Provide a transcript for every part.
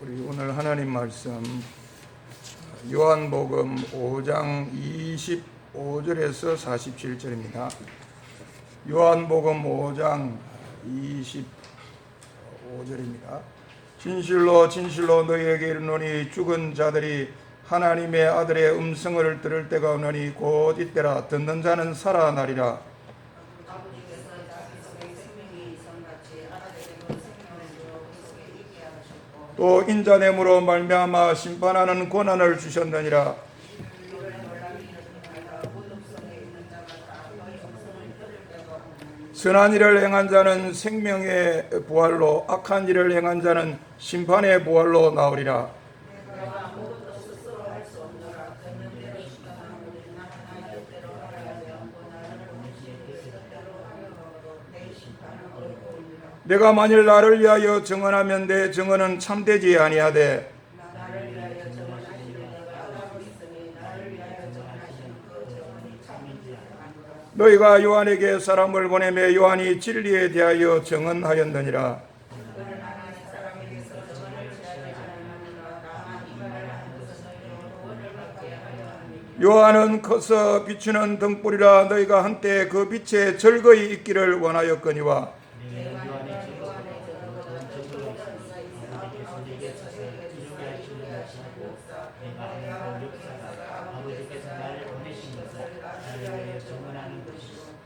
우리 오늘 하나님 말씀 요한복음 5장 25절에서 47절입니다. 요한복음 5장 25절입니다. 진실로 진실로 너희에게 이르노니 죽은 자들이 하나님의 아들의 음성을 들을 때가 오느니 곧 이때라. 듣는 자는 살아나리라. 또 인자됨으로 말미암아 심판하는 권한을 주셨느니라. 선한 일을 행한 자는 생명의 부활로, 악한 일을 행한 자는 심판의 부활로 나오리라. 내가 만일 나를 위하여 증언하면 내 증언은 참되지 아니하되 너희가 요한에게 사람을 보내매 요한이 진리에 대하여 증언하였느니라. 요한은 커서 비추는 등불이라. 너희가 한때 그 빛에 즐거이 있기를 원하였거니와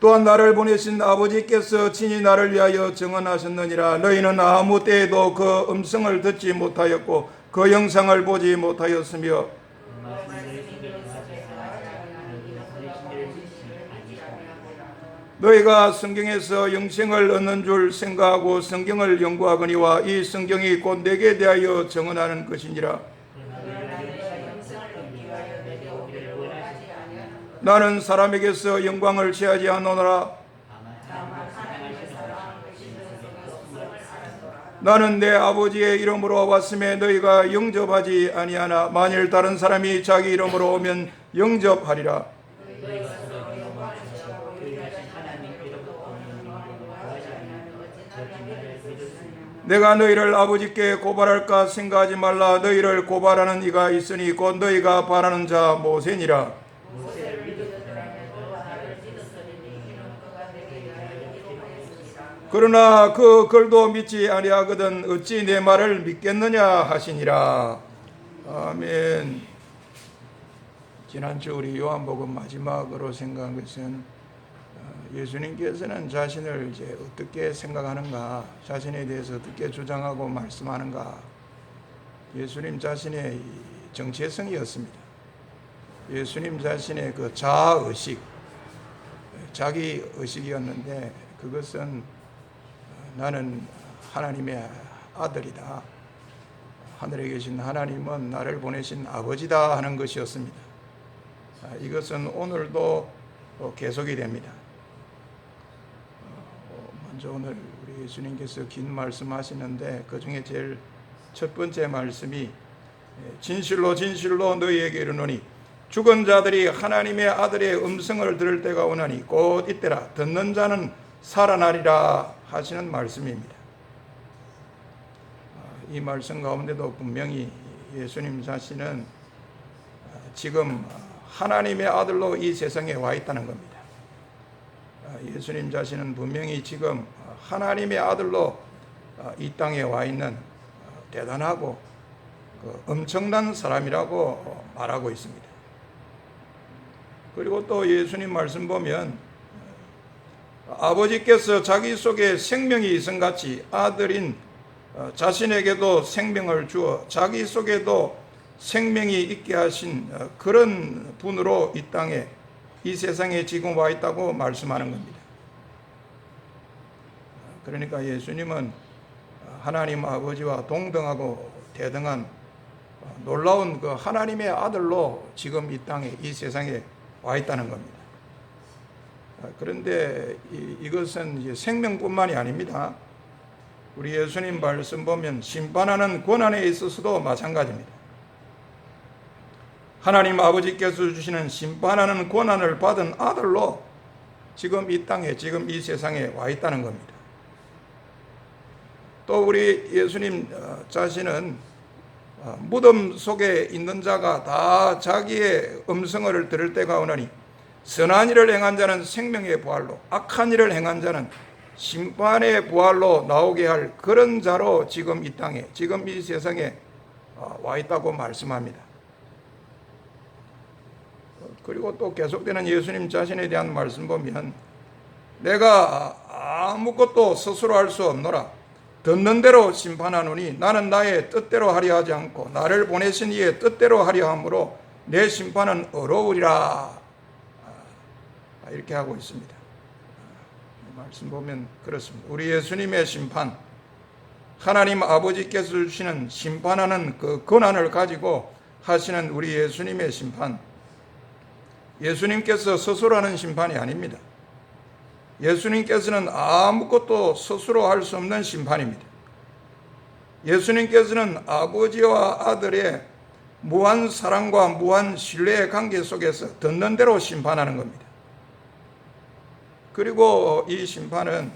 또한 나를 보내신 아버지께서 친히 나를 위하여 증언하셨느니라. 너희는 아무 때에도 그 음성을 듣지 못하였고 그 영상을 보지 못하였으며 너희가 성경에서 영생을 얻는 줄 생각하고 성경을 연구하거니와 이 성경이 곧 내게 대하여 증언하는 것이니라. 나는 사람에게서 영광을 취하지 않노라. 나는 내 아버지의 이름으로 왔음에 너희가 영접하지 아니하나 만일 다른 사람이 자기 이름으로 오면 영접하리라. 내가 너희를 아버지께 고발할까 생각하지 말라. 너희를 고발하는 이가 있으니 곧 너희가 바라는 자 모세니라. 그러나 그 글도 믿지 아니하거든 어찌 내 말을 믿겠느냐 하시니라. 아멘. 지난주 우리 요한복음 마지막으로 생각한 것은 예수님께서는 자신을 이제 어떻게 생각하는가, 자신에 대해서 어떻게 주장하고 말씀하는가, 예수님 자신의 정체성이었습니다. 예수님 자신의 그 자아의식, 자기 의식이었는데 그것은 나는 하나님의 아들이다, 하늘에 계신 하나님은 나를 보내신 아버지다 하는 것이었습니다. 이것은 오늘도 계속이 됩니다. 먼저 오늘 우리 예수님께서 긴 말씀하시는데 그 중에 제일 첫 번째 말씀이 진실로 진실로 너희에게 이르노니 죽은 자들이 하나님의 아들의 음성을 들을 때가 오나니 곧 이때라. 듣는 자는 살아나리라 하시는 말씀입니다. 이 말씀 가운데도 분명히 예수님 자신은 지금 하나님의 아들로 이 세상에 와 있다는 겁니다. 예수님 자신은 분명히 지금 하나님의 아들로 이 땅에 와 있는 대단하고 엄청난 사람이라고 말하고 있습니다. 그리고 또 예수님 말씀 보면 아버지께서 자기 속에 생명이 있음같이 아들인 자신에게도 생명을 주어 자기 속에도 생명이 있게 하신 그런 분으로 이 땅에, 이 세상에 지금 와 있다고 말씀하는 겁니다. 그러니까 예수님은 하나님 아버지와 동등하고 대등한 놀라운 그 하나님의 아들로 지금 이 땅에, 이 세상에 와 있다는 겁니다. 그런데 이것은 이제 생명뿐만이 아닙니다. 우리 예수님 말씀 보면 심판하는 권한에 있어서도 마찬가지입니다. 하나님 아버지께서 주시는 심판하는 권한을 받은 아들로 지금 이 땅에, 지금 이 세상에 와 있다는 겁니다. 또 우리 예수님 자신은 무덤 속에 있는 자가 다 자기의 음성을 들을 때가 오나니 선한 일을 행한 자는 생명의 부활로, 악한 일을 행한 자는 심판의 부활로 나오게 할 그런 자로 지금 이 땅에, 지금 이 세상에 와 있다고 말씀합니다. 그리고 또 계속되는 예수님 자신에 대한 말씀 보면, 내가 아무것도 스스로 할 수 없노라. 듣는 대로 심판하노니 나는 나의 뜻대로 하려 하지 않고 나를 보내신 이의 뜻대로 하려 함으로 내 심판은 어려우리라. 이렇게 하고 있습니다. 말씀 보면 그렇습니다. 우리 예수님의 심판, 하나님 아버지께서 주시는 심판하는 그 권한을 가지고 하시는 우리 예수님의 심판, 예수님께서 스스로 하는 심판이 아닙니다. 예수님께서는 아무것도 스스로 할 수 없는 심판입니다. 예수님께서는 아버지와 아들의 무한 사랑과 무한 신뢰의 관계 속에서 듣는 대로 심판하는 겁니다. 그리고 이 심판은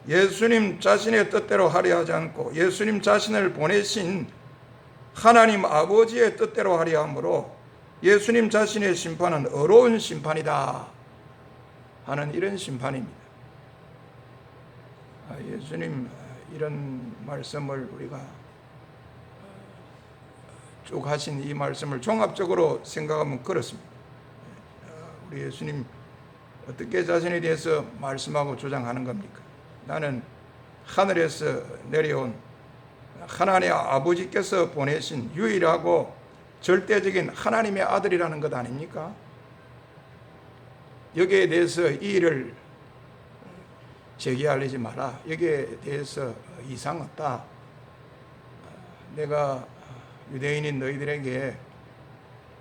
예수님 자신의 뜻대로 하려 하지 않고 예수님 자신을 보내신 하나님 아버지의 뜻대로 하려 하므로 예수님 자신의 심판은 어려운 심판이다 하는 이런 심판입니다. 예수님 이런 말씀을 우리가 쭉 하신 이 말씀을 종합적으로 생각하면 그렇습니다. 우리 예수님 어떻게 자신에 대해서 말씀하고 주장하는 겁니까? 나는 하늘에서 내려온 하나님의 아버지께서 보내신 유일하고 절대적인 하나님의 아들이라는 것 아닙니까? 여기에 대해서 이 일을 제기하려지 마라. 여기에 대해서 이상 없다. 내가 유대인인 너희들에게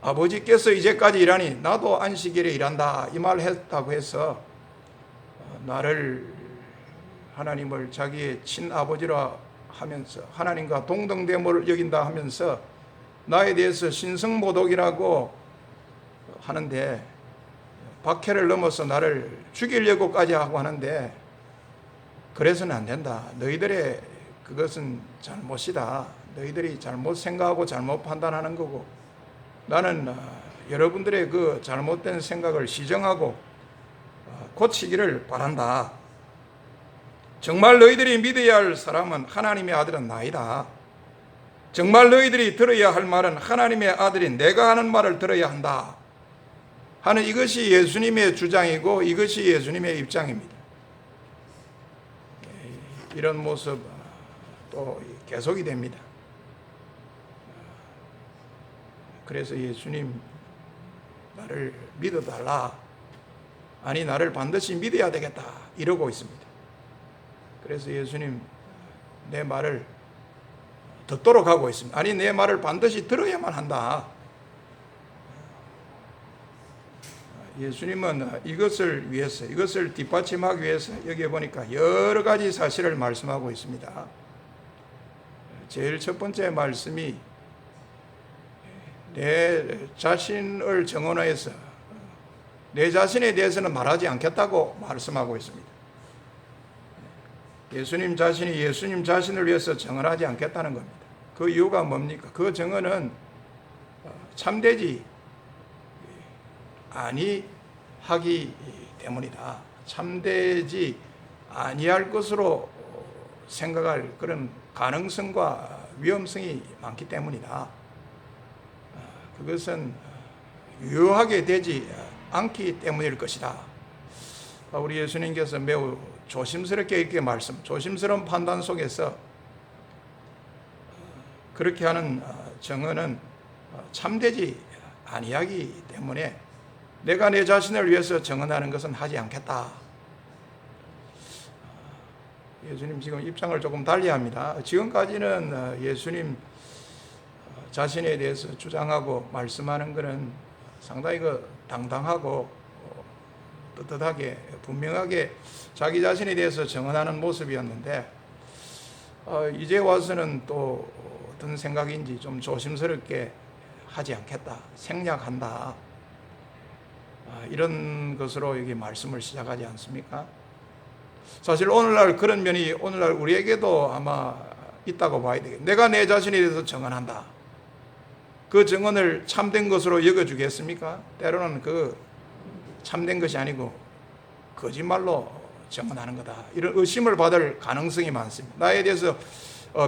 아버지께서 이제까지 일하니 나도 안식일에 일한다 이 말을 했다고 해서 나를, 하나님을 자기의 친아버지라 하면서 하나님과 동등됨을 여긴다 하면서 나에 대해서 신성모독이라고 하는데, 박해를 넘어서 나를 죽이려고까지 하고 하는데 그래서는 안 된다. 너희들의 그것은 잘못이다. 너희들이 잘못 생각하고 잘못 판단하는 거고, 나는 여러분들의 그 잘못된 생각을 시정하고 고치기를 바란다. 정말 너희들이 믿어야 할 사람은 하나님의 아들은 나이다. 정말 너희들이 들어야 할 말은 하나님의 아들인 내가 하는 말을 들어야 한다 하는, 이것이 예수님의 주장이고 이것이 예수님의 입장입니다. 이런 모습 또 계속이 됩니다. 그래서 예수님 나를 믿어달라, 아니 나를 반드시 믿어야 되겠다 이러고 있습니다. 그래서 예수님 내 말을 듣도록 하고 있습니다. 아니 내 말을 반드시 들어야만 한다. 예수님은 이것을 위해서, 이것을 뒷받침하기 위해서 여기에 보니까 여러 가지 사실을 말씀하고 있습니다. 제일 첫 번째 말씀이 내 자신을 정언해서 내 자신에 대해서는 말하지 않겠다고 말씀하고 있습니다. 예수님 자신이 예수님 자신을 위해서 정언하지 않겠다는 겁니다. 그 이유가 뭡니까? 그 정언은 참되지 아니하기 때문이다. 참되지 아니할 것으로 생각할 그런 가능성과 위험성이 많기 때문이다. 그것은 유효하게 되지 않기 때문일 것이다. 우리 예수님께서 매우 조심스럽게 이렇게 조심스러운 판단 속에서 그렇게 하는 정언은 참되지 아니하기 때문에 내가 내 자신을 위해서 정언하는 것은 하지 않겠다. 예수님 지금 입장을 조금 달리합니다. 지금까지는 예수님 자신에 대해서 주장하고 말씀하는 것은 상당히 당당하고 떳떳하게 분명하게 자기 자신에 대해서 정언하는 모습이었는데, 이제 와서는 또 어떤 생각인지 좀 조심스럽게 하지 않겠다, 생략한다, 이런 것으로 여기 말씀을 시작하지 않습니까? 사실 오늘날 그런 면이 오늘날 우리에게도 아마 있다고 봐야 되겠다. 내가 내 자신에 대해서 증언한다. 그 증언을 참된 것으로 여겨주겠습니까? 때로는 그 참된 것이 아니고 거짓말로 증언하는 거다. 이런 의심을 받을 가능성이 많습니다. 나에 대해서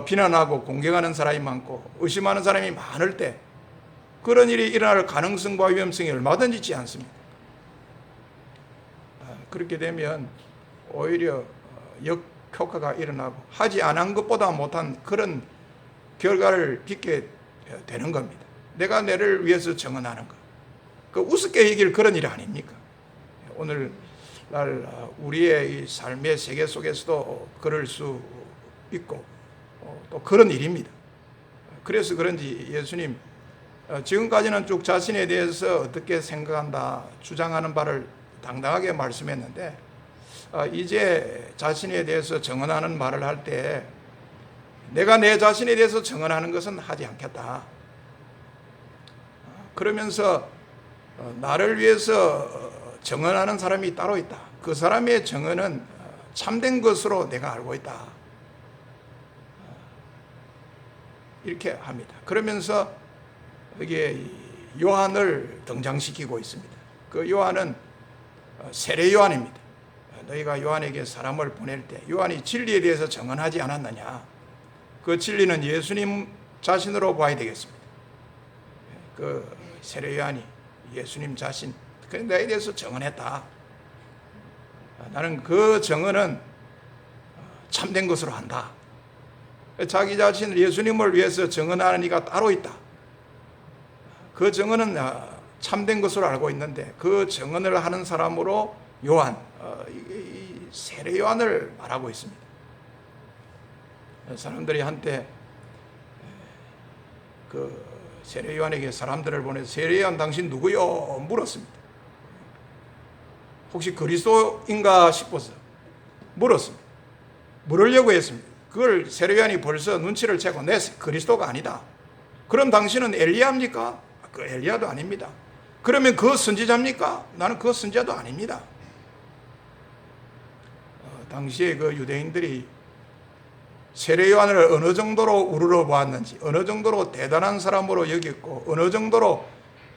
비난하고 공격하는 사람이 많고 의심하는 사람이 많을 때 그런 일이 일어날 가능성과 위험성이 얼마든지 있지 않습니까? 그렇게 되면 오히려 역효과가 일어나고 하지 않은 것보다 못한 그런 결과를 빚게 되는 겁니다. 내가 내를 위해서 증언하는 것. 그 우습게 얘기를 그런 일 아닙니까? 오늘날 우리의 이 삶의 세계 속에서도 그럴 수 있고 또 그런 일입니다. 그래서 그런지 예수님 지금까지는 쭉 자신에 대해서 어떻게 생각한다 주장하는 바를 당당하게 말씀했는데 이제 자신에 대해서 증언하는 말을 할 때 내가 내 자신에 대해서 증언하는 것은 하지 않겠다. 그러면서 나를 위해서 증언하는 사람이 따로 있다. 그 사람의 증언은 참된 것으로 내가 알고 있다. 이렇게 합니다. 그러면서 여기에 요한을 등장시키고 있습니다. 그 요한은 세례 요한입니다. 너희가 요한에게 사람을 보낼 때 요한이 진리에 대해서 증언하지 않았느냐. 그 진리는 예수님 자신으로 봐야 되겠습니다. 그 세례 요한이 예수님 자신, 그래 나에 대해서 증언했다. 나는 그 증언은 참된 것으로 한다. 자기 자신을 예수님을 위해서 증언하는 이가 따로 있다. 그 증언은 참된 것으로 알고 있는데 그 증언을 하는 사람으로 요한, 세례 요한을 말하고 있습니다. 사람들이 한때 그 세례 요한에게 사람들을 보내서 세례 요한 당신 누구요? 물었습니다. 혹시 그리스도인가 싶어서 물었습니다. 물으려고 했습니다. 그걸 세례 요한이 벌써 눈치를 채고 내 그리스도가 아니다. 그럼 당신은 엘리야입니까? 그 엘리야도 아닙니다. 그러면 그 선지자입니까? 나는 그 선지자도 아닙니다. 당시에 그 유대인들이 세례 요한을 어느 정도로 우러러 보았는지, 어느 정도로 대단한 사람으로 여겼고, 어느 정도로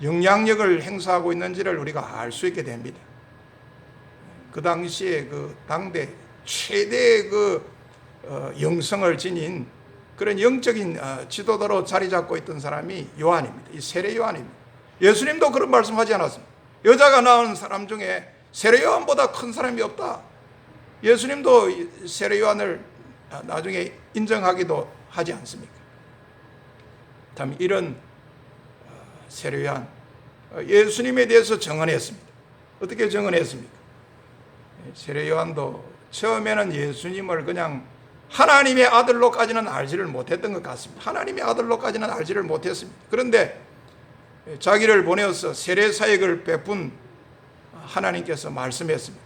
영향력을 행사하고 있는지를 우리가 알 수 있게 됩니다. 그 당시에 그 당대 최대의 그 영성을 지닌 그런 영적인 지도자로 자리 잡고 있던 사람이 요한입니다. 이 세례 요한입니다. 예수님도 그런 말씀하지 않았습니다. 여자가 낳은 사람 중에 세례 요한보다 큰 사람이 없다. 예수님도 세례 요한을 나중에 인정하기도 하지 않습니까? 참 이런 세례 요한 예수님에 대해서 증언했습니다. 어떻게 증언했습니까? 세례 요한도 처음에는 예수님을 그냥 하나님의 아들로까지는 알지를 못했던 것 같습니다. 하나님의 아들로까지는 알지를 못했습니다. 그런데 자기를 보내어서 세례 사역을 베푼 하나님께서 말씀했습니다.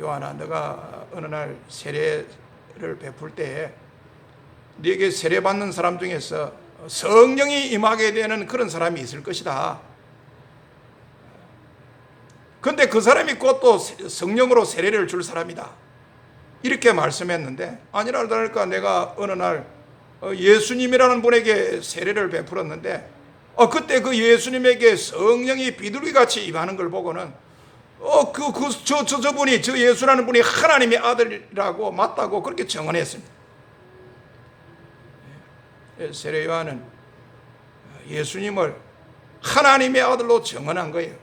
요한아, 너가 어느 날 세례를 베풀 때에 네게 세례받는 사람 중에서 성령이 임하게 되는 그런 사람이 있을 것이다. 그런데 그 사람이 곧 또 성령으로 세례를 줄 사람이다. 이렇게 말씀했는데 아니라 다를까 내가 어느 날 예수님이라는 분에게 세례를 베풀었는데 그때 그 예수님에게 성령이 비둘기같이 임하는 걸 보고는 저분이 저 예수라는 분이 하나님의 아들이라고 맞다고 그렇게 증언했습니다. 세례 요한은 예수님을 하나님의 아들로 증언한 거예요.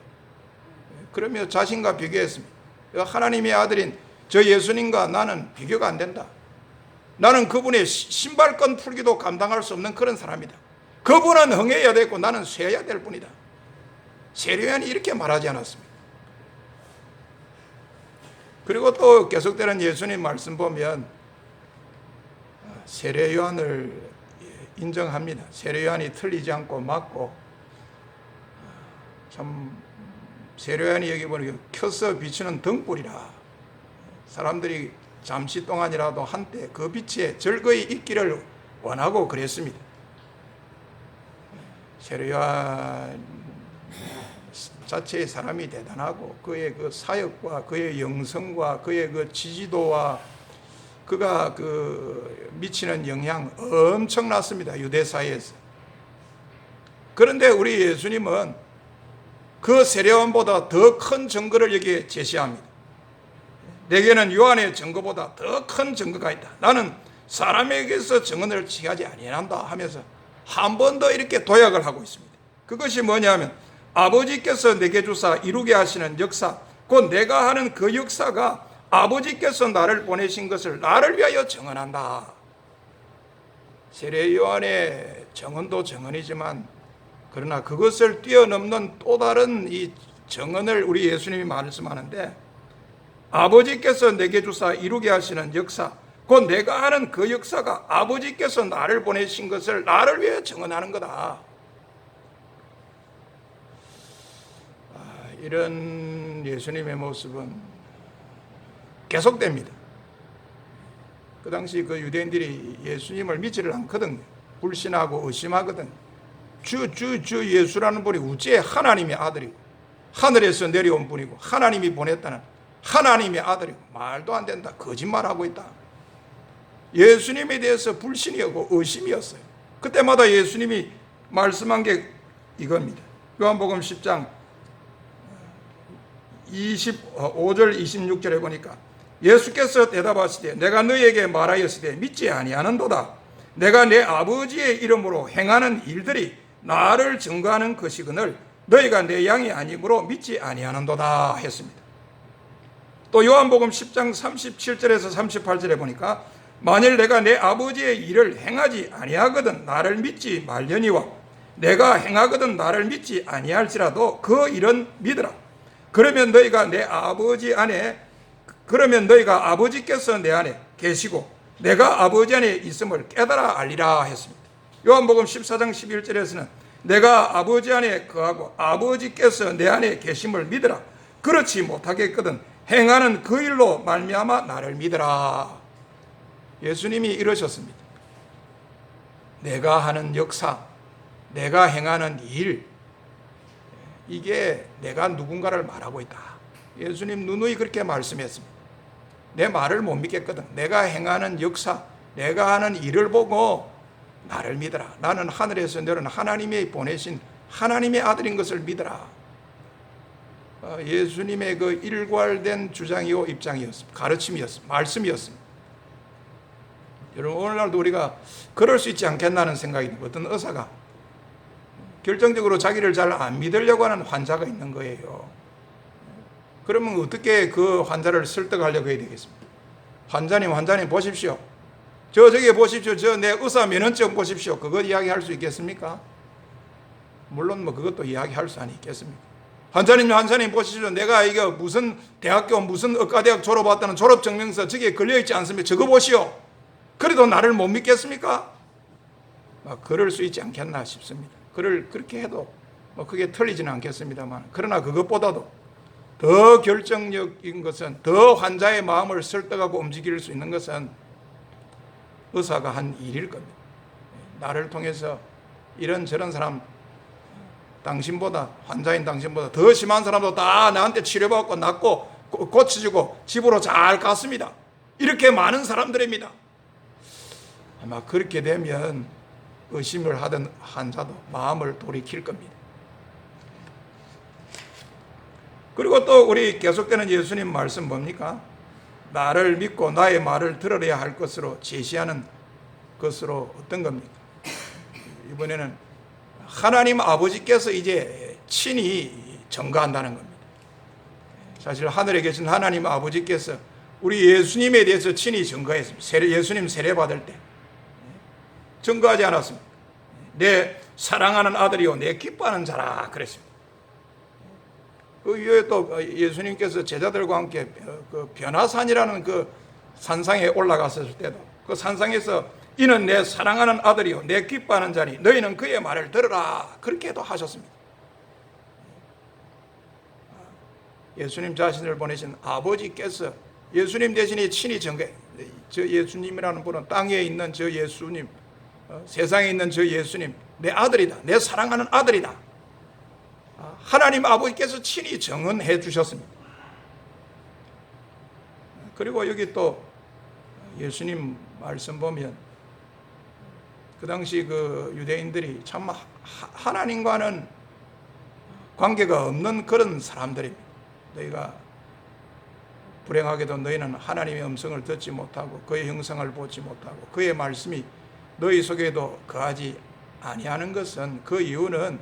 그러며 자신과 비교했습니다. 하나님의 아들인 저 예수님과 나는 비교가 안 된다. 나는 그분의 신발끈 풀기도 감당할 수 없는 그런 사람이다. 그분은 흥해야 되고 나는 쇠야 될 뿐이다. 세례 요한이 이렇게 말하지 않았습니다. 그리고 또 계속되는 예수님 말씀 보면 세례 요한을 인정합니다. 세례 요한이 틀리지 않고 맞고 참 세례 요한이 여기 보니까 켜서 비추는 등불이라 사람들이 잠시 동안이라도 한때 그 빛에 즐거이 있기를 원하고 그랬습니다. 세례 요한 자체의 사람이 대단하고 그의 그 사역과 그의 영성과 그의 그 지지도와 그가 미치는 영향 엄청났습니다. 유대 사회에서. 그런데 우리 예수님은 그 세례요한보다 더 큰 증거를 여기에 제시합니다. 내게는 요한의 증거보다 더 큰 증거가 있다. 나는 사람에게서 증언을 취하지 아니한다 하면서 한 번 더 이렇게 도약을 하고 있습니다. 그것이 뭐냐면 아버지께서 내게 주사 이루게 하시는 역사, 곧 내가 하는 그 역사가 아버지께서 나를 보내신 것을 나를 위하여 증언한다. 세례 요한의 증언도 증언이지만 그러나 그것을 뛰어넘는 또 다른 이 증언을 우리 예수님이 말씀하는데, 아버지께서 내게 주사 이루게 하시는 역사, 곧 내가 하는 그 역사가 아버지께서 나를 보내신 것을 나를 위해 증언하는 거다. 이런 예수님의 모습은 계속됩니다. 그 당시 그 유대인들이 예수님을 믿지를 않거든요. 불신하고 의심하거든요. 주 예수라는 분이 우주의 하나님의 아들이고 하늘에서 내려온 분이고 하나님이 보냈다는 하나님의 아들이고 말도 안 된다, 거짓말하고 있다. 예수님에 대해서 불신이었고 의심이었어요. 그때마다 예수님이 말씀한 게 이겁니다. 요한복음 10장 25절 26절에 보니까 예수께서 대답하시되 내가 너희에게 말하였으되 믿지 아니하는도다. 내가 내 아버지의 이름으로 행하는 일들이 나를 증거하는 것이거늘 너희가 내 양이 아니므로 믿지 아니하는도다 했습니다. 또 요한복음 10장 37절에서 38절에 보니까 만일 내가 내 아버지의 일을 행하지 아니하거든 나를 믿지 말려니와 내가 행하거든 나를 믿지 아니할지라도 그 일은 믿으라. 그러면 너희가 아버지께서 내 안에 계시고 내가 아버지 안에 있음을 깨달아 알리라 했습니다. 요한복음 14장 11절에서는 내가 아버지 안에 거하고 아버지께서 내 안에 계심을 믿으라. 그렇지 못하겠거든 행하는 그 일로 말미암아 나를 믿으라. 예수님이 이러셨습니다. 내가 하는 역사, 내가 행하는 일, 이게 내가 누군가를 말하고 있다. 예수님 누누이 그렇게 말씀했습니다. 내 말을 못 믿겠거든. 내가 행하는 역사, 내가 하는 일을 보고 나를 믿어라. 나는 하늘에서 내려온 하나님이 보내신 하나님의 아들인 것을 믿어라. 예수님의 그 일괄된 주장이요 입장이었습니다. 가르침이었습니다. 말씀이었습니다. 여러분, 오늘날도 우리가 그럴 수 있지 않겠나는 생각이 듭니다. 어떤 의사가 결정적으로 자기를 잘 안 믿으려고 하는 환자가 있는 거예요. 그러면 어떻게 그 환자를 설득하려고 해야 되겠습니까? 환자님 보십시오. 저기 보십시오. 저 내 의사 면허증 보십시오. 그거 이야기할 수 있겠습니까? 물론 그것도 이야기할 수 있겠습니까? 환자님 보십시오. 내가 이게 무슨 대학교 무슨 의과대학 졸업했다는 졸업증명서 저기에 걸려있지 않습니까? 저거 보시오. 그래도 나를 못 믿겠습니까? 그럴 수 있지 않겠나 싶습니다. 그렇게 해도 그게 틀리지는 않겠습니다만, 그러나 그것보다도 더 결정적인 것은, 더 환자의 마음을 설득하고 움직일 수 있는 것은 의사가 한 일일 겁니다. 나를 통해서 이런저런 사람, 당신보다, 환자인 당신보다 더 심한 사람도 다 나한테 치료받고 낫고 고쳐지고 집으로 잘 갔습니다. 이렇게 많은 사람들입니다. 아마 그렇게 되면 의심을 하던 환자도 마음을 돌이킬 겁니다. 그리고 또 우리 계속되는 예수님 말씀 뭡니까? 나를 믿고 나의 말을 들으려야 할 것으로 제시하는 것으로 어떤 겁니까? 이번에는 하나님 아버지께서 이제 친히 증거한다는 겁니다. 사실 하늘에 계신 하나님 아버지께서 우리 예수님에 대해서 친히 증거했습니다. 예수님 세례 받을 때 증거하지 않았습니다. 내 사랑하는 아들이요 내 기뻐하는 자라 그랬습니다. 그 이후에 또 예수님께서 제자들과 함께 그 변화산이라는 그 산상에 올라갔을 때도 그 산상에서 이는 내 사랑하는 아들이요 내 기뻐하는 자니 너희는 그의 말을 들으라 그렇게도 하셨습니다. 예수님 자신을 보내신 아버지께서 예수님 대신에 친히 증거해. 저 예수님이라는 분은 땅에 있는 저 예수님, 세상에 있는 저 예수님, 내 아들이다. 내 사랑하는 아들이다. 하나님 아버지께서 친히 증언해 주셨습니다. 그리고 여기 또 예수님 말씀 보면 그 당시 그 유대인들이 참 하나님과는 관계가 없는 그런 사람들입니다. 너희가 불행하게도 너희는 하나님의 음성을 듣지 못하고 그의 형상을 보지 못하고 그의 말씀이 너희 속에도 거하지 아니하는 것은, 그 이유는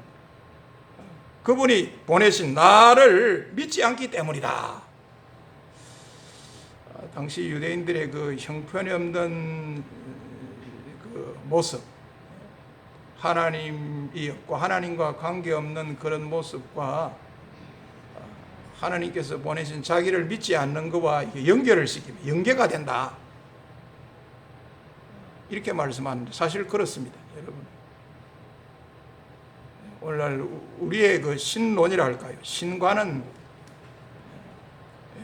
그분이 보내신 나를 믿지 않기 때문이다. 당시 유대인들의 그 형편없는 그 모습, 하나님이 없고 하나님과 관계없는 그런 모습과 하나님께서 보내신 자기를 믿지 않는 것과 연결을 시키면 연계가 된다, 이렇게 말씀하는데 사실 그렇습니다. 여러분, 오늘날 우리의 그 신론이랄까요, 신과는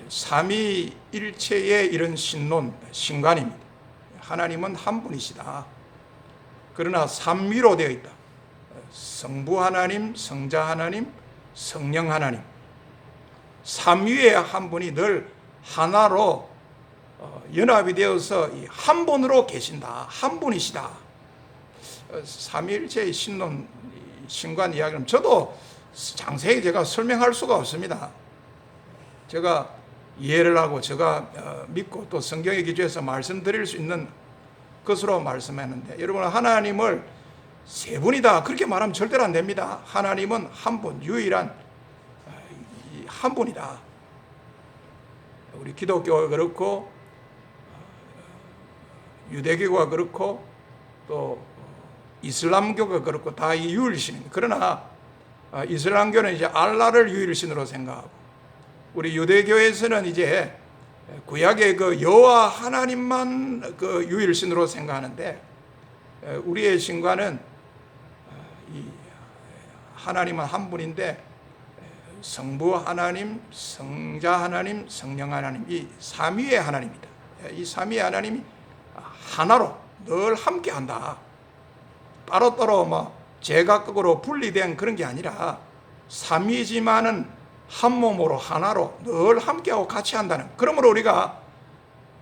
삼위일체의 이런 신론, 신관입니다. 하나님은 한 분이시다. 그러나 삼위로 되어 있다. 성부 하나님, 성자 하나님, 성령 하나님, 삼위의 한 분이 늘 하나로 연합이 되어서 한 분으로 계신다, 한 분이시다. 삼위일체의 신론, 신관 이야기는 저도 장세히 제가 설명할 수가 없습니다. 제가 이해를 하고 제가 믿고 또 성경에 기초해서 말씀드릴 수 있는 것으로 말씀했는데, 여러분, 하나님을 세 분이다 그렇게 말하면 절대로 안 됩니다. 하나님은 한 분, 유일한 한 분이다. 우리 기독교가 그렇고 유대교가 그렇고 또 이슬람교가 그렇고 다 이 유일신. 그러나 이슬람교는 이제 알라를 유일신으로 생각하고, 우리 유대교에서는 이제 구약의 그 여호와 하나님만 그 유일신으로 생각하는데, 우리의 신과는 이 하나님은 한 분인데 성부 하나님, 성자 하나님, 성령 하나님, 이 삼위의 하나님이다. 이 삼위의 하나님이 하나로 늘 함께한다. 따로따로 뭐 제각각으로 분리된 그런 게 아니라 삼위지만은 한 몸으로 하나로 늘 함께하고 같이 한다는. 그러므로 우리가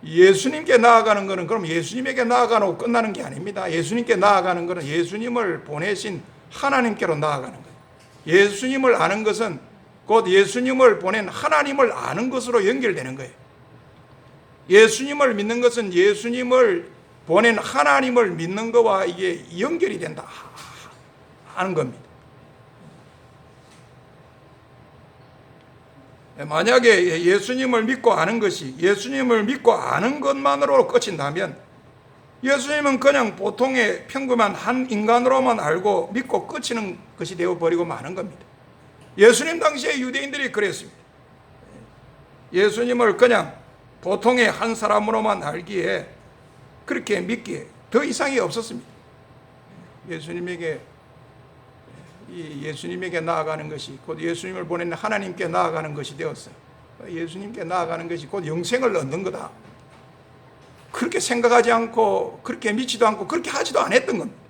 예수님께 나아가는 것은 그럼 예수님에게 나아가고 끝나는 게 아닙니다. 예수님께 나아가는 것은 예수님을 보내신 하나님께로 나아가는 거예요. 예수님을 아는 것은 곧 예수님을 보낸 하나님을 아는 것으로 연결되는 거예요. 예수님을 믿는 것은 예수님을 보낸 하나님을 믿는 것과 이게 연결이 된다 하는 겁니다. 만약에 예수님을 믿고 아는 것이 예수님을 믿고 아는 것만으로 끝인다면 예수님은 그냥 보통의 평범한 한 인간으로만 알고 믿고 끝이는 것이 되어버리고 마는 겁니다. 예수님 당시에 유대인들이 그랬습니다. 예수님을 그냥 보통의 한 사람으로만 알기에, 그렇게 믿기에 더 이상이 없었습니다. 예수님에게 나아가는 것이 곧 예수님을 보낸 하나님께 나아가는 것이 되었어요. 예수님께 나아가는 것이 곧 영생을 얻는 거다. 그렇게 생각하지 않고 그렇게 믿지도 않고 그렇게 하지도 않았던 겁니다.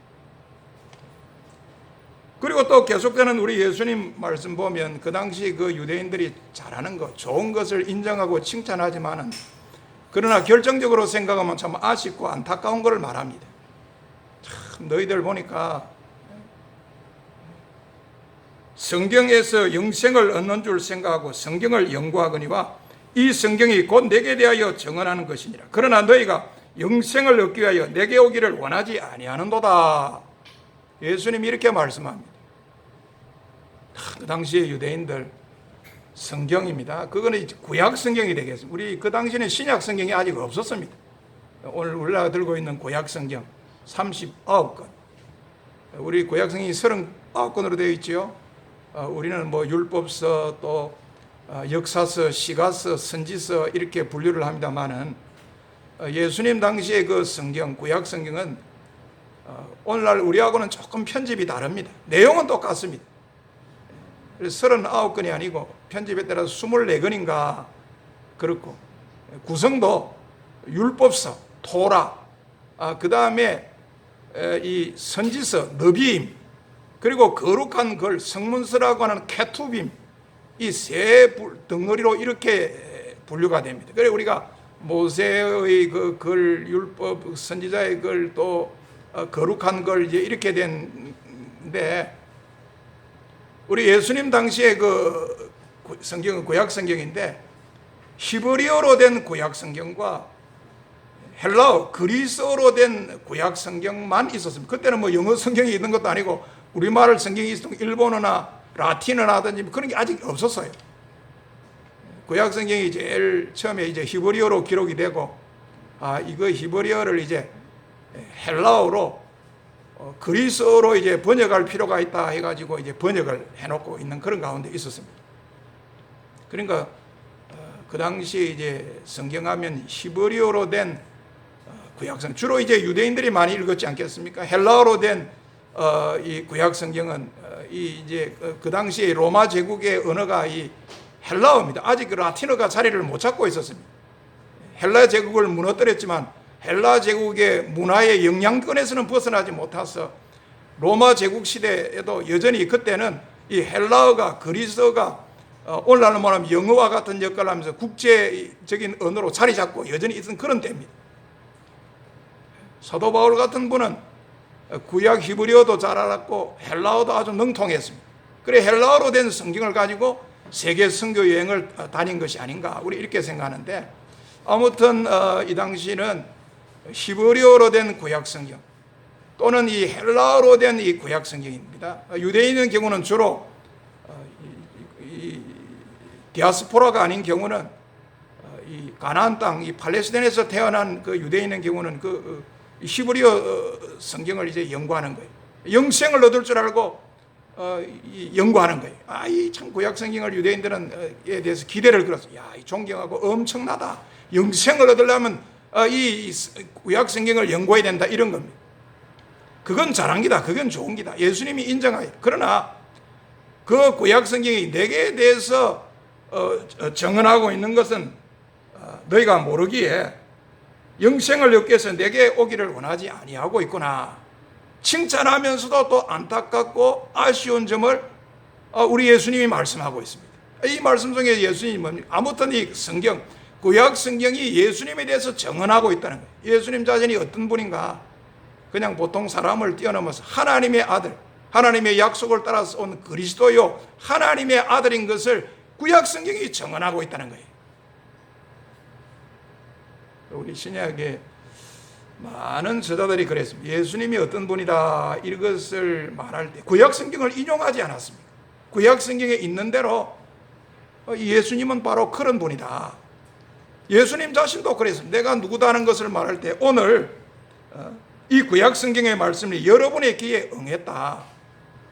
그리고 또 계속되는 우리 예수님 말씀 보면 그 당시 그 유대인들이 잘하는 것, 좋은 것을 인정하고 칭찬하지만은 그러나 결정적으로 생각하면 참 아쉽고 안타까운 것을 말합니다. 참 너희들 보니까 성경에서 영생을 얻는 줄 생각하고 성경을 연구하거니와 이 성경이 곧 내게 대하여 증언하는 것이니라. 그러나 너희가 영생을 얻기 위하여 내게 오기를 원하지 아니하는도다. 예수님이 이렇게 말씀합니다. 그 당시의 유대인들 성경입니다. 그거는 구약 성경이 되겠습니다. 우리 그 당시에는 신약 성경이 아직 없었습니다. 오늘 우리가 들고 있는 구약 성경 39권. 우리 구약 성경이 39권으로 되어 있죠. 우리는 뭐 율법서 또 역사서, 시가서, 선지서 이렇게 분류를 합니다만은 예수님 당시의 그 성경, 구약 성경은 오늘날 우리하고는 조금 편집이 다릅니다. 내용은 똑같습니다. 39권이 아니고 편집에 따라서 24권인가 그렇고, 구성도 율법서, 토라, 그 다음에 이 선지서, 너비임, 그리고 거룩한 글, 성문서라고 하는 케투빔, 이 세 덩어리로 이렇게 분류가 됩니다. 그래서 우리가 모세의 그 글, 율법, 선지자의 글, 또 거룩한 걸 이제 이렇게 된데, 우리 예수님 당시에 그 성경은 구약 성경인데 히브리어로 된 구약 성경과 헬라어, 그리스어로 된 구약 성경만 있었습니다. 그때는 뭐 영어 성경이 있는 것도 아니고 우리말 성경이 있었던 일본어나 라틴어라든지 그런 게 아직 없었어요. 구약 성경이 제일 처음에 이제 히브리어로 기록이 되고, 이거 히브리어를 이제 헬라어로 그리스어로 이제 번역할 필요가 있다 해가지고 이제 번역을 해놓고 있는 그런 가운데 있었습니다. 그러니까 그 당시에 이제 성경하면 히브리어로 된 구약성, 주로 이제 유대인들이 많이 읽었지 않겠습니까? 헬라어로 된 이 구약 성경은 이제 그 당시에 로마 제국의 언어가 이 헬라어입니다. 아직 그 라틴어가 자리를 못 잡고 있었습니다. 헬라 제국을 무너뜨렸지만 헬라 제국의 문화의 영향권에서는 벗어나지 못해서 로마 제국 시대에도 여전히 그때는 이 헬라어가, 그리스어가 오늘날로 말하면 영어와 같은 역할을 하면서 국제적인 언어로 자리 잡고 여전히 있던 그런 때입니다. 사도 바울 같은 분은 구약 히브리어도 잘 알았고 헬라어도 아주 능통했습니다. 그래 헬라어로 된 성경을 가지고 세계 선교 여행을 다닌 것이 아닌가, 우리 이렇게 생각하는데, 아무튼 이 당시는 히브리어로 된 구약 성경 또는 이 헬라어로 된 이 구약 성경입니다. 유대인의 경우는 주로 이 디아스포라가 아닌 경우는 이 가나안 땅, 이 팔레스타인에서 태어난 그 유대인의 경우는 그 히브리어 성경을 이제 연구하는 거예요. 영생을 얻을 줄 알고 연구하는 거예요. 이 참 구약 성경을 유대인들은에 대해서 기대를 걸었어요. 이 존경하고 엄청나다. 영생을 얻으려면 이 구약 성경을 연구해야 된다, 이런 겁니다. 그건 잘한 기다. 그건 좋은 기다. 예수님이 인정해요. 그러나 그 구약 성경이 내게 대해서 정언하고 있는 것은 너희가 모르기에 영생을 얻기 위해서 내게 오기를 원하지 아니하고 있구나. 칭찬하면서도 또 안타깝고 아쉬운 점을 우리 예수님이 말씀하고 있습니다. 이 말씀 중에 예수님이 뭡니까? 아무튼 이 성경, 구약 성경이 예수님에 대해서 정언하고 있다는 거예요. 예수님 자신이 어떤 분인가? 그냥 보통 사람을 뛰어넘어서 하나님의 아들, 하나님의 약속을 따라서 온 그리스도요, 하나님의 아들인 것을 구약 성경이 정언하고 있다는 거예요. 우리 신약에 많은 저자들이 그랬습니다. 예수님이 어떤 분이다 이것을 말할 때 구약 성경을 인용하지 않았습니다. 구약 성경에 있는 대로 예수님은 바로 그런 분이다. 예수님 자신도 그랬습니다. 내가 누구다는 것을 말할 때 오늘 이 구약 성경의 말씀이 여러분의 귀에 응했다.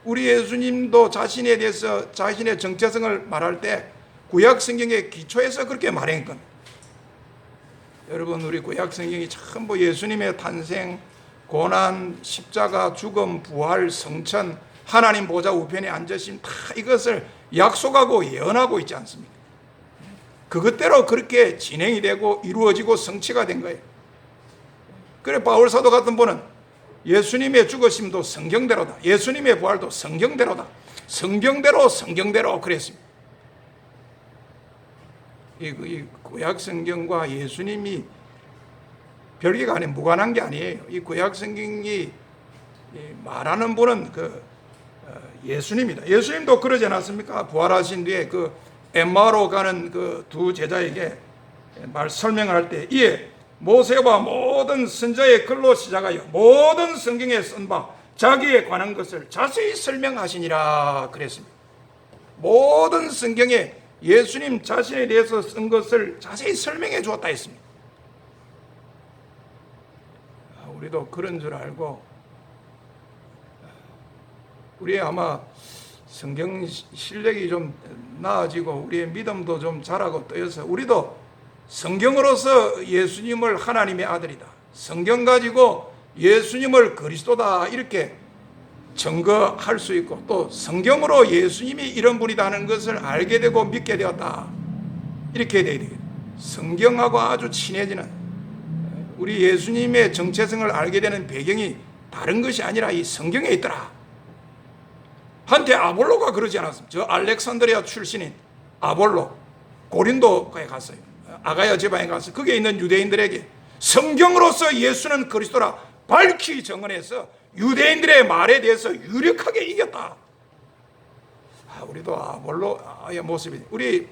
우리 예수님도 자신에 대해서 자신의 정체성을 말할 때 구약 성경의 기초에서 그렇게 말한 겁니다. 여러분, 우리 구약 성경이 전부 예수님의 탄생, 고난, 십자가, 죽음, 부활, 성천, 하나님 보좌 우편에 앉으심, 다 이것을 약속하고 예언하고 있지 않습니까? 그것대로 그렇게 진행이 되고 이루어지고 성취가 된 거예요. 그래 바울 사도 같은 분은 예수님의 죽으심도 성경대로다, 예수님의 부활도 성경대로다, 성경대로 그랬습니다. 이 구약 성경과 예수님이 별개가 아니에요. 무관한 게 아니에요. 이 구약 성경이 말하는 분은 예수님이다. 예수님도 그러지 않았습니까? 부활하신 뒤에 그 엠마오로 가는 그 두 제자에게 설명할 때 이에 모세와 모든 선지자의 글로 시작하여 모든 성경에 쓴 바 자기에 관한 것을 자세히 설명하시니라 그랬습니다. 모든 성경에 예수님 자신에 대해서 쓴 것을 자세히 설명해 주었다 했습니다. 우리도 그런 줄 알고 우리의 아마 성경 실력이 좀 나아지고 우리의 믿음도 좀 자라고 떠여서 우리도 성경으로서 예수님을 하나님의 아들이다, 성경 가지고 예수님을 그리스도다 이렇게 증거할 수 있고 또 성경으로 예수님이 이런 분이다 하는 것을 알게 되고 믿게 되었다 이렇게 돼야 되겠다. 성경하고 아주 친해지는 우리 예수님의 정체성을 알게 되는 배경이 다른 것이 아니라 이 성경에 있더라. 한때 아볼로가 그러지 않았습니까? 저 알렉산드리아 출신인 아볼로 고린도에 갔어요. 아가야 지방에 가서 거기에 있는 유대인들에게 성경으로서 예수는 그리스도라 밝히 증언해서 유대인들의 말에 대해서 유력하게 이겼다. 우리도 아볼로의 모습이, 우리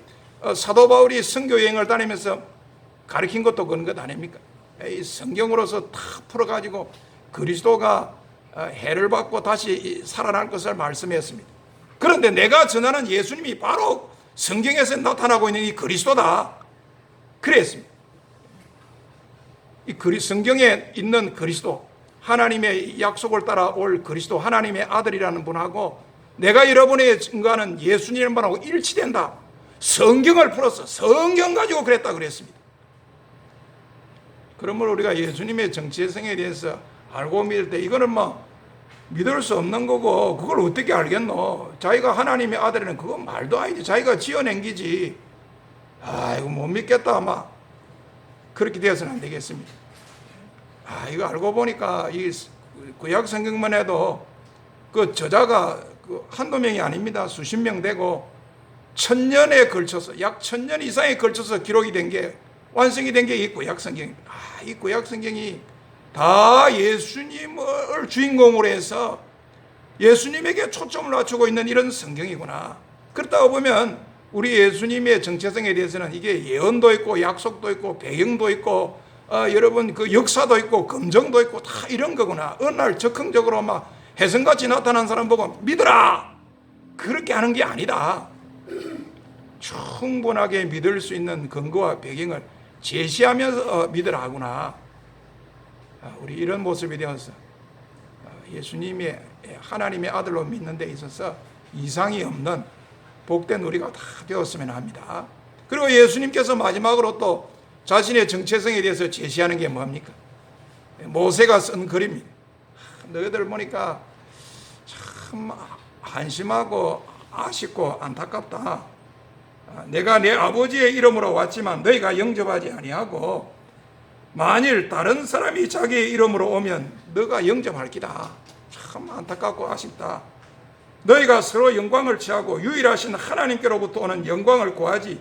사도 바울이 선교 여행을 다니면서 가르친 것도 그런 것 아닙니까? 이 성경으로서 다 풀어가지고 그리스도가 해를 받고 다시 살아날 것을 말씀했습니다. 그런데 내가 전하는 예수님이 바로 성경에서 나타나고 있는 이 그리스도다. 그랬습니다. 이 성경에 있는 그리스도, 하나님의 약속을 따라 올 그리스도, 하나님의 아들이라는 분하고 내가 여러분의 증거하는 예수님의 분하고 일치된다. 성경을 풀어서 성경 가지고 그랬다 그랬습니다. 그러므로 우리가 예수님의 정체성에 대해서 알고 믿을 때 이거는 믿을 수 없는 거고, 그걸 어떻게 알겠노? 자기가 하나님의 아들이라는 그건 말도 아니지. 자기가 지어낸 기지. 이거 못 믿겠다. 그렇게 되어서는 안 되겠습니다. 이거 알고 보니까 이 구약 성경만 해도 그 저자가 한두 명이 아닙니다. 수십 명 되고 1000년에 걸쳐서, 약 1000년 이상에 걸쳐서 기록이 된 게, 완성이 된 게 이 구약 성경입니다. 이 구약 성경이 다 예수님을 주인공으로 해서 예수님에게 초점을 맞추고 있는 이런 성경이구나. 그렇다고 보면 우리 예수님의 정체성에 대해서는 이게 예언도 있고 약속도 있고 배경도 있고 여러분 그 역사도 있고 검증도 있고 다 이런 거구나. 어느 날 적극적으로 혜성같이 나타난 사람 보고 믿어라, 그렇게 하는 게 아니다. 충분하게 믿을 수 있는 근거와 배경을 제시하면서 믿으라 하구나. 우리 이런 모습이 되어서 예수님의 하나님의 아들로 믿는 데 있어서 이상이 없는 복된 우리가 다 되었으면 합니다. 그리고 예수님께서 마지막으로 또 자신의 정체성에 대해서 제시하는 게 뭡니까? 모세가 쓴 글입니다. 너희들 보니까 참 한심하고 아쉽고 안타깝다. 내가 내 아버지의 이름으로 왔지만 너희가 영접하지 아니하고 만일 다른 사람이 자기의 이름으로 오면 너가 영접할 기다. 참 안타깝고 아쉽다. 너희가 서로 영광을 취하고 유일하신 하나님께로부터 오는 영광을 구하지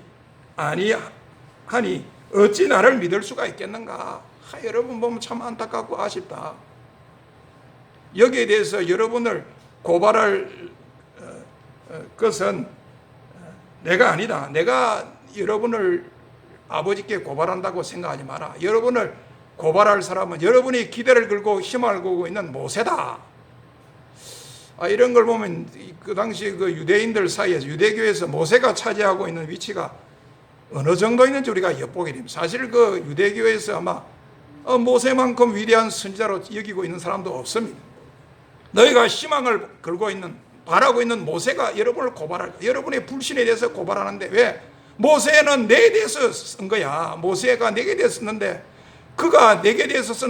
아니하니 어찌 나를 믿을 수가 있겠는가. 여러분 보면 참 안타깝고 아쉽다. 여기에 대해서 여러분을 고발할 것은 내가 아니다. 내가 여러분을 아버지께 고발한다고 생각하지 마라. 여러분을 고발할 사람은 여러분이 기대를 걸고 희망을 걸고 있는 모세다. 이런 걸 보면 그 당시 그 유대인들 사이에서, 유대교에서 모세가 차지하고 있는 위치가 어느 정도 있는지 우리가 엿보게 됩니다. 사실 그 유대교에서 아마 모세만큼 위대한 선지자로 여기고 있는 사람도 없습니다. 너희가 희망을 걸고 있는, 바라고 있는 모세가 여러분을 고발할, 여러분의 불신에 대해서 고발하는데, 왜? 모세는 내게 대해서 쓴 거야. 모세가 내게 대해서 썼는데 그가 내게 대해서 쓴